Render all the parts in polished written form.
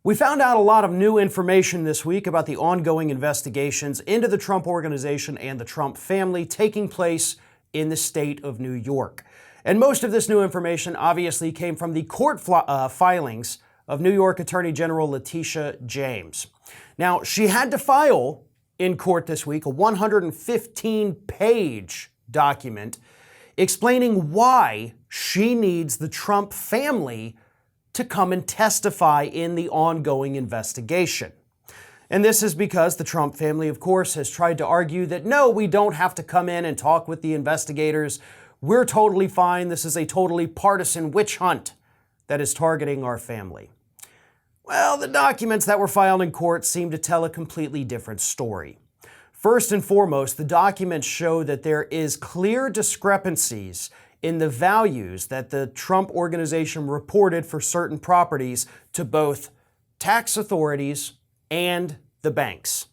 We found out a lot of new information this week about the ongoing investigations into the Trump Organization and the Trump family taking place in the state of New York. And most of this new information obviously came from the court filings of New York Attorney General Letitia James. Now, she had to file in court this week a 115-page document explaining why she needs the Trump family to come and testify in the ongoing investigation. And this is because the Trump family, of course, has tried to argue that no, we don't have to come in and talk with the investigators. We're totally fine. This is a totally partisan witch hunt that is targeting our family. Well, the documents that were filed in court seem to tell a completely different story. First and foremost, the documents show that there is clear discrepancies in the values that the Trump Organization reported for certain properties to both tax authorities and the banks.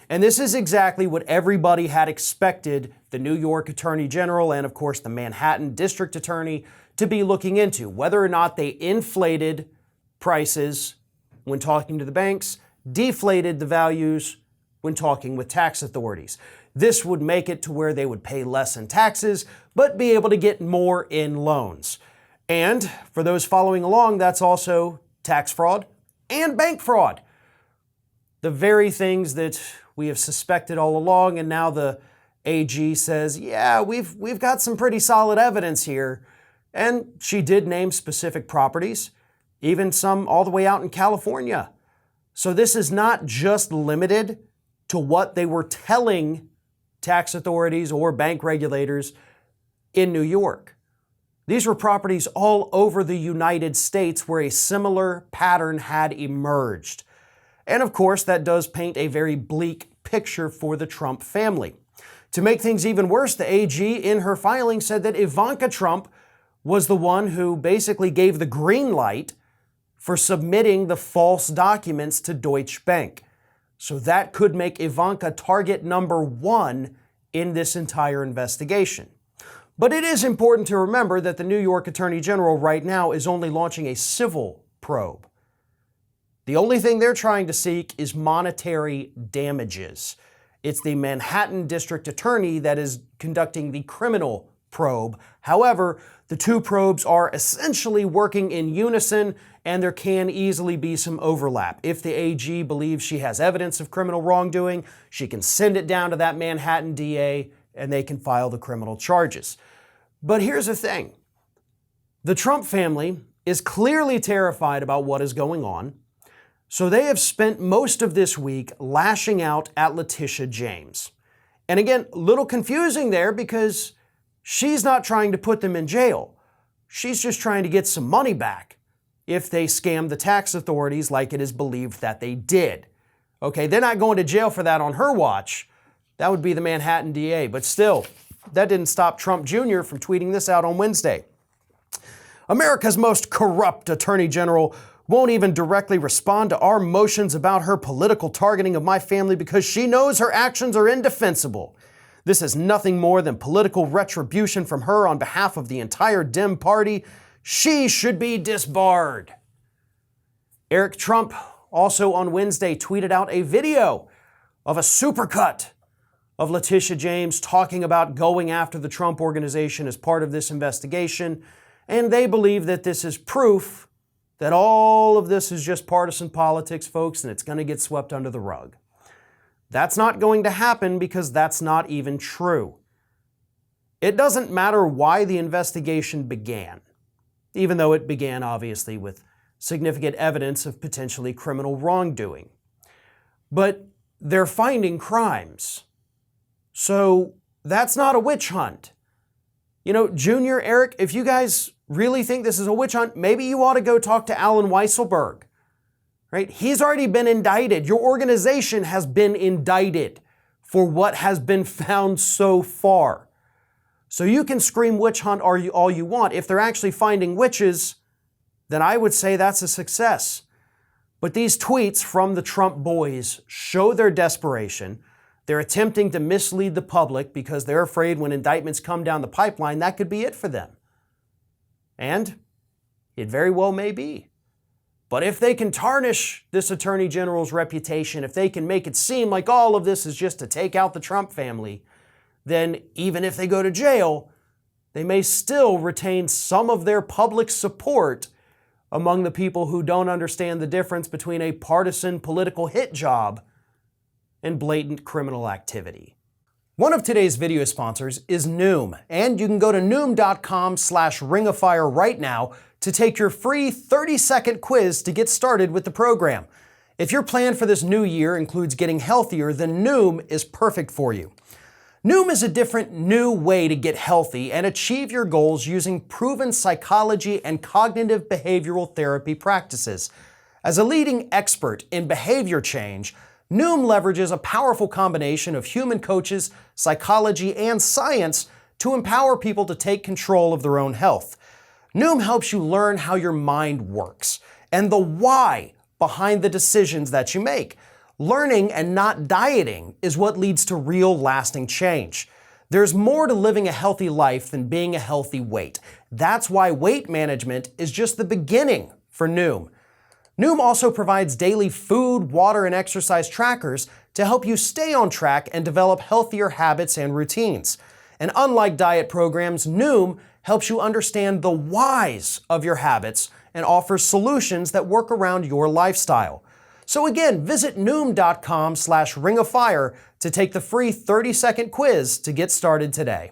And this is exactly what everybody had expected the New York Attorney General and, of course, the Manhattan District Attorney to be looking into, whether or not they inflated prices when talking to the banks, deflated the values when talking with tax authorities. This would make it to where they would pay less in taxes, but be able to get more in loans. And for those following along, that's also tax fraud and bank fraud. The very things that we have suspected all along, and now the AG says, yeah, we've got some pretty solid evidence here. And she did name specific properties, even some all the way out in California. So this is not just limited to what they were telling tax authorities or bank regulators in New York. These were properties all over the United States where a similar pattern had emerged. And of course, that does paint a very bleak picture for the Trump family. To make things even worse, the AG in her filing said that Ivanka Trump was the one who basically gave the green light for submitting the false documents to Deutsche Bank. So that could make Ivanka target number one in this entire investigation. But it is important to remember that the New York Attorney General right now is only launching a civil probe. The only thing they're trying to seek is monetary damages. It's the Manhattan District Attorney that is conducting the criminal probe. However, the two probes are essentially working in unison, and there can easily be some overlap. If the AG believes she has evidence of criminal wrongdoing, she can send it down to that Manhattan DA, and they can file the criminal charges. But here's the thing. The Trump family is clearly terrified about what is going on, so they have spent most of this week lashing out at Letitia James. And again, a little confusing there because she's not trying to put them in jail. She's just trying to get some money back if they scammed the tax authorities like it is believed that they did. Okay, they're not going to jail for that on her watch. That would be the Manhattan DA. But still, that didn't stop Trump Jr. from tweeting this out on Wednesday. America's most corrupt attorney general won't even directly respond to our motions about her political targeting of my family because she knows her actions are indefensible. This is nothing more than political retribution from her on behalf of the entire Dem party. She should be disbarred. Eric Trump also on Wednesday tweeted out a video of a supercut of Letitia James talking about going after the Trump Organization as part of this investigation, and they believe that this is proof that all of this is just partisan politics, folks, and it's going to get swept under the rug. That's not going to happen because that's not even true. It doesn't matter why the investigation began, even though it began obviously with significant evidence of potentially criminal wrongdoing. But they're finding crimes. So that's not a witch hunt. You know, Junior, Eric, if you guys really think this is a witch hunt, maybe you ought to go talk to Alan Weisselberg. Right? He's already been indicted. Your organization has been indicted for what has been found so far. So you can scream witch hunt all you want. If they're actually finding witches, then I would say that's a success. But these tweets from the Trump boys show their desperation. They're attempting to mislead the public because they're afraid when indictments come down the pipeline, that could be it for them. And it very well may be. But if they can tarnish this Attorney General's reputation, if they can make it seem like all of this is just to take out the Trump family, then even if they go to jail, they may still retain some of their public support among the people who don't understand the difference between a partisan political hit job and blatant criminal activity. One of today's video sponsors is Noom, and you can go to noom.com/ringofire right now to take your free 30-second quiz to get started with the program. If your plan for this new year includes getting healthier, then Noom is perfect for you. Noom is a different, new way to get healthy and achieve your goals using proven psychology and cognitive behavioral therapy practices. As a leading expert in behavior change, Noom leverages a powerful combination of human coaches, psychology, and science to empower people to take control of their own health. Noom helps you learn how your mind works and the why behind the decisions that you make. Learning and not dieting is what leads to real lasting change. There's more to living a healthy life than being a healthy weight. That's why weight management is just the beginning for Noom. Noom also provides daily food, water, and exercise trackers to help you stay on track and develop healthier habits and routines. And unlike diet programs, Noom helps you understand the whys of your habits and offers solutions that work around your lifestyle. So again, visit noom.com/ringofire to take the free 30-second quiz to get started today.